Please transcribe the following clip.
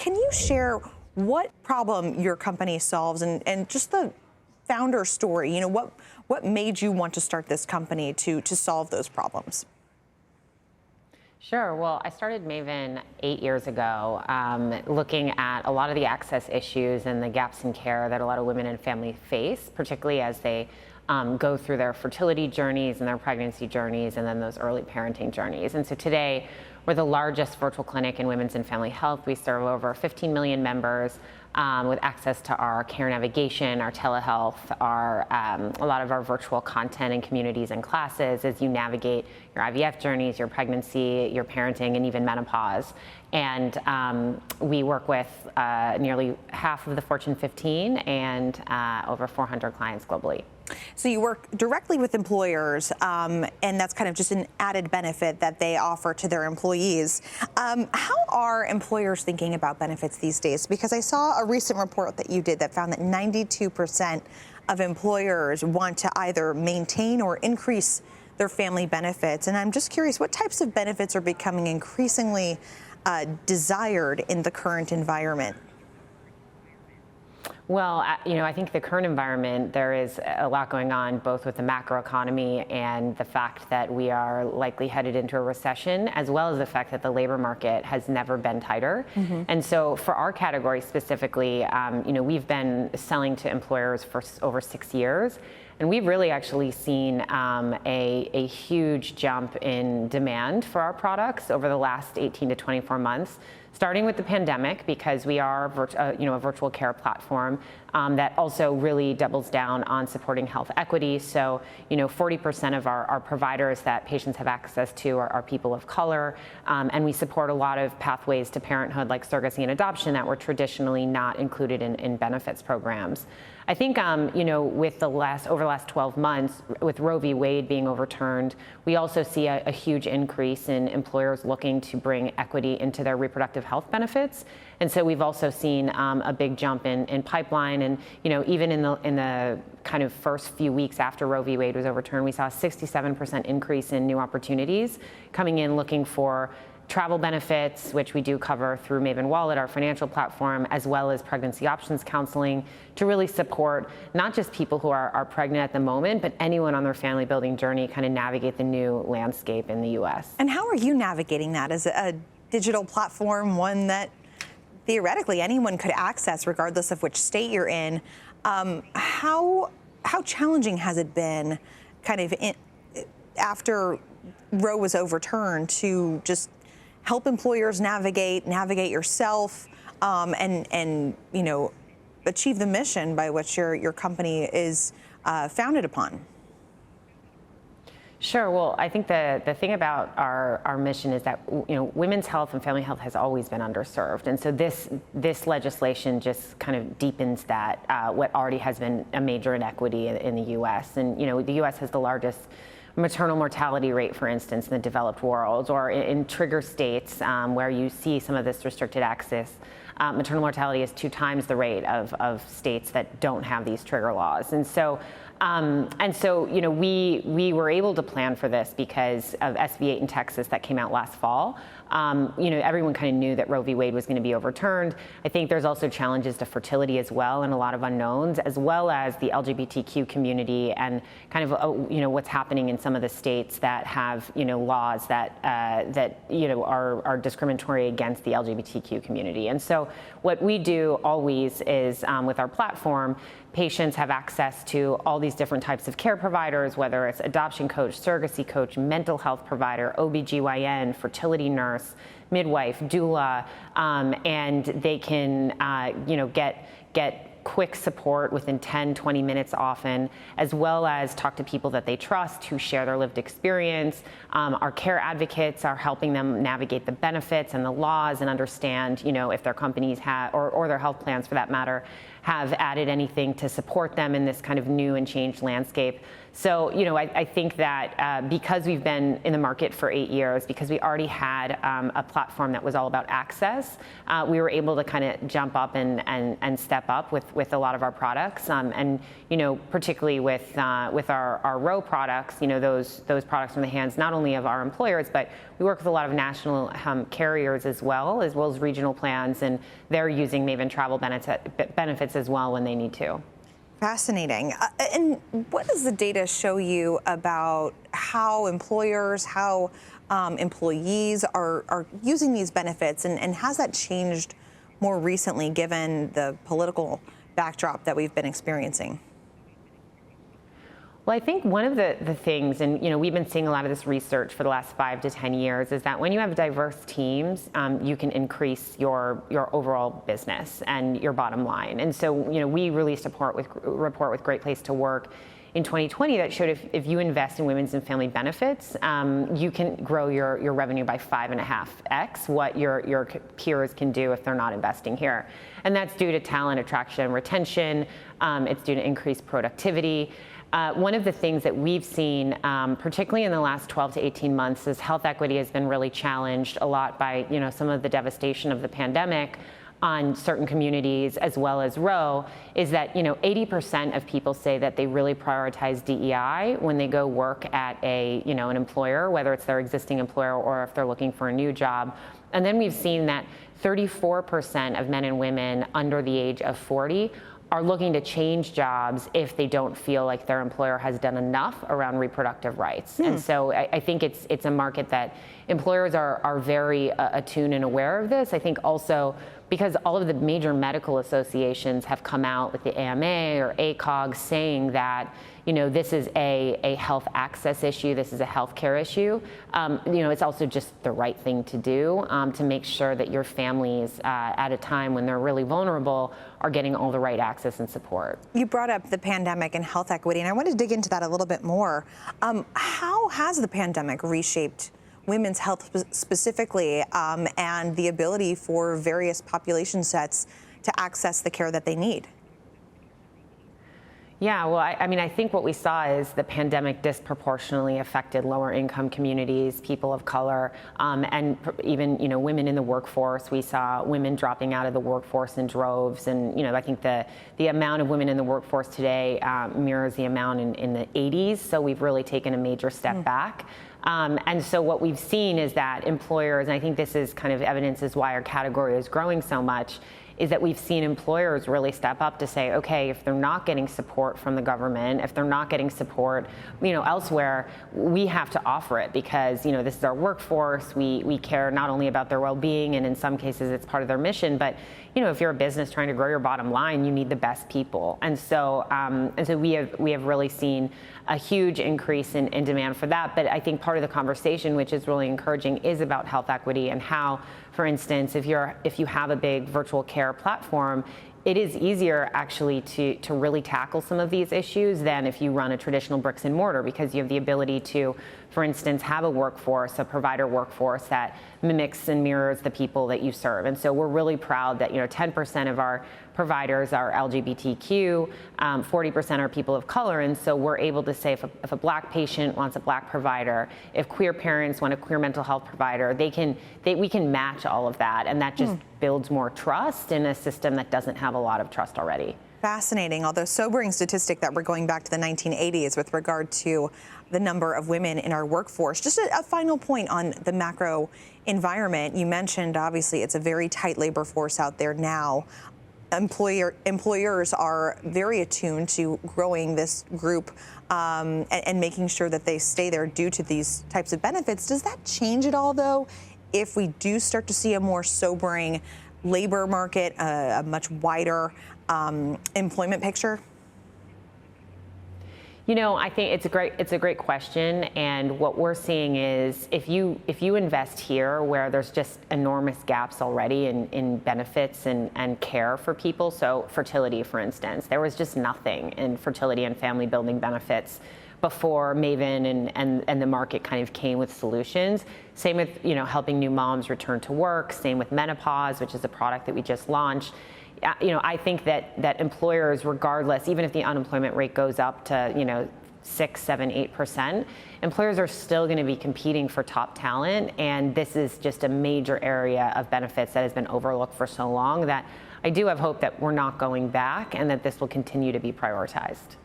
Can you share what problem your company solves and just the founder story? You know, what made you want to start this company to solve those problems? Sure. Well, I started Maven 8 years ago, looking at a lot of the access issues and the gaps in care that a lot of women and families face, particularly as they go through their fertility journeys and their pregnancy journeys and then those early parenting journeys. And so today, we're the largest virtual clinic in women's and family health. We serve over 15 million members with access to our care navigation, our telehealth, a lot of our virtual content and communities and classes as you navigate your IVF journeys, your pregnancy, your parenting, and even menopause. And we work with nearly half of the Fortune 15 and over 400 clients globally. So you work directly with employers, and that's kind of just an added benefit that they offer to their employees. How are employers thinking about benefits these days? Because I saw a recent report that you did that found that 92% of employers want to either maintain or increase their family benefits. And I'm just curious, what types of benefits are becoming increasingly desired in the current environment? Well, I think the current environment, there is a lot going on, both with the macroeconomy and the fact that we are likely headed into a recession, as well as the fact that the labor market has never been tighter. And so for our category specifically, we've been selling to employers for over 6 years. And we've really actually seen a huge jump in demand for our products over the last 18 to 24 months, starting with the pandemic, because we are a virtual care platform that also really doubles down on supporting health equity. So, 40% of our providers that patients have access to are people of color, and we support a lot of pathways to parenthood like surrogacy and adoption that were traditionally not included in benefits programs. I think, with over the last 12 months, with Roe v. Wade being overturned, we also see a huge increase in employers looking to bring equity into their reproductive health benefits. And so we've also seen a big jump in pipeline. And, even in the kind of first few weeks after Roe v. Wade was overturned, we saw a 67% increase in new opportunities coming in looking for travel benefits, which we do cover through Maven Wallet, our financial platform, as well as pregnancy options counseling to really support not just people who are pregnant at the moment, but anyone on their family building journey kind of navigate the new landscape in the U.S. And how are you navigating that as a digital platform, one that theoretically anyone could access regardless of which state you're in? How challenging has it been kind of after Roe was overturned to just help employers navigate yourself, and achieve the mission by which your company is founded upon? Sure. Well, I think the thing about our mission is that women's health and family health has always been underserved, and so this legislation just kind of deepens that what already has been a major inequity in the U.S. And the U.S. has the largest maternal mortality rate, for instance, in the developed world, or in trigger states where you see some of this restricted access. Maternal mortality is 2 times the rate of states that don't have these trigger laws. And so, we were able to plan for this because of SB 8 in Texas that came out last fall. Everyone kind of knew that Roe v. Wade was going to be overturned. I think there's also challenges to fertility as well, and a lot of unknowns, as well as the LGBTQ community and kind of what's happening in some of the states that have laws that are discriminatory against the LGBTQ community. And so what we do always is with our platform, patients have access to all these different types of care providers, whether it's adoption coach, surrogacy coach, mental health provider, OBGYN, fertility nurse, midwife, doula, and they can get quick support within 10, 20 minutes often, as well as talk to people that they trust who share their lived experience. Our care advocates are helping them navigate the benefits and the laws and understand, if their companies have, or their health plans for that matter, have added anything to support them in this kind of new and changed landscape. So, you know, I think that because we've been in the market for 8 years, because we already had a platform that was all about access, we were able to kind of jump up and step up with a lot of our products. And, you know, particularly with our Row products, you know, those products from the hands not only of our employers, but we work with a lot of national carriers as well as regional plans, and they're using Maven travel benefits as well when they need to. Fascinating. And what does the data show you about how employers, how employees are using these benefits, and has that changed more recently given the political backdrop that we've been experiencing? Well, I think one of the things, and you know, we've been seeing a lot of this research for the last 5 to 10 years, is that when you have diverse teams, you can increase your overall business and your bottom line. And so, you know, we released a report with Great Place to Work in 2020 that showed if you invest in women's and family benefits, you can grow your revenue by 5.5x what your peers can do if they're not investing here. And that's due to talent attraction and retention. It's due to increased productivity. One of the things that we've seen, particularly in the last 12 to 18 months, is health equity has been really challenged a lot by, you know, some of the devastation of the pandemic on certain communities as well as Row, is that, you know, 80% of people say that they really prioritize DEI when they go work at an employer, whether it's their existing employer or if they're looking for a new job. And then we've seen that 34% of men and women under the age of 40 are looking to change jobs if they don't feel like their employer has done enough around reproductive rights. And so I think it's a market that employers are very attuned and aware of this. I think also because all of the major medical associations have come out with the AMA or ACOG saying that, you know, this is a health access issue, this is a healthcare issue. You know, it's also just the right thing to do to make sure that your families at a time when they're really vulnerable are getting all the right access and support. You brought up the pandemic and health equity, and I wanted to dig into that a little bit more. How has the pandemic reshaped women's health specifically and the ability for various population sets to access the care that they need? Yeah, well, I mean, I think what we saw is the pandemic disproportionately affected lower income communities, people of color, and even, you know, women in the workforce. We saw women dropping out of the workforce in droves. And, you know, I think the amount of women in the workforce today mirrors the amount in the 80s. So we've really taken a major step back. And so what we've seen is that employers, and I think this is kind of evidence is why our category is growing so much, is that we've seen employers really step up to say, okay, if they're not getting support from the government, if they're not getting support, you know, elsewhere, we have to offer it because, you know, this is our workforce. We care not only about their well-being, and in some cases it's part of their mission, but, you know, if you're a business trying to grow your bottom line, you need the best people. And so we have really seen a huge increase in demand for that. But I think part of the conversation, which is really encouraging, is about health equity and how, for instance, if you have a big virtual care platform, it is easier actually to really tackle some of these issues than if you run a traditional bricks and mortar, because you have the ability to, for instance, have a workforce, a provider workforce that mimics and mirrors the people that you serve. And so we're really proud that, you know, 10% of our providers are LGBTQ, 40% are people of color, and so we're able to say if a Black patient wants a Black provider, if queer parents want a queer mental health provider, we can match all of that, and that just builds more trust in a system that doesn't have a lot of trust already. Fascinating, although sobering statistic that we're going back to the 1980s with regard to the number of women in our workforce. Just a final point on the macro environment. You mentioned, obviously, it's a very tight labor force out there now. Employers are very attuned to growing this group and making sure that they stay there due to these types of benefits. Does that change at all, though, if we do start to see a more sobering labor market, a much wider employment picture? You know, I think it's a great question, and what we're seeing is if you invest here where there's just enormous gaps already in benefits and care for people. So fertility, for instance, there was just nothing in fertility and family building benefits before Maven and the market kind of came with solutions. Same with, you know, helping new moms return to work. Same with menopause, which is a product that we just launched. I think that employers, regardless, even if the unemployment rate goes up to 6, 7, 8%, employers are still going to be competing for top talent, and this is just a major area of benefits that has been overlooked for so long that I do have hope that we're not going back and that this will continue to be prioritized.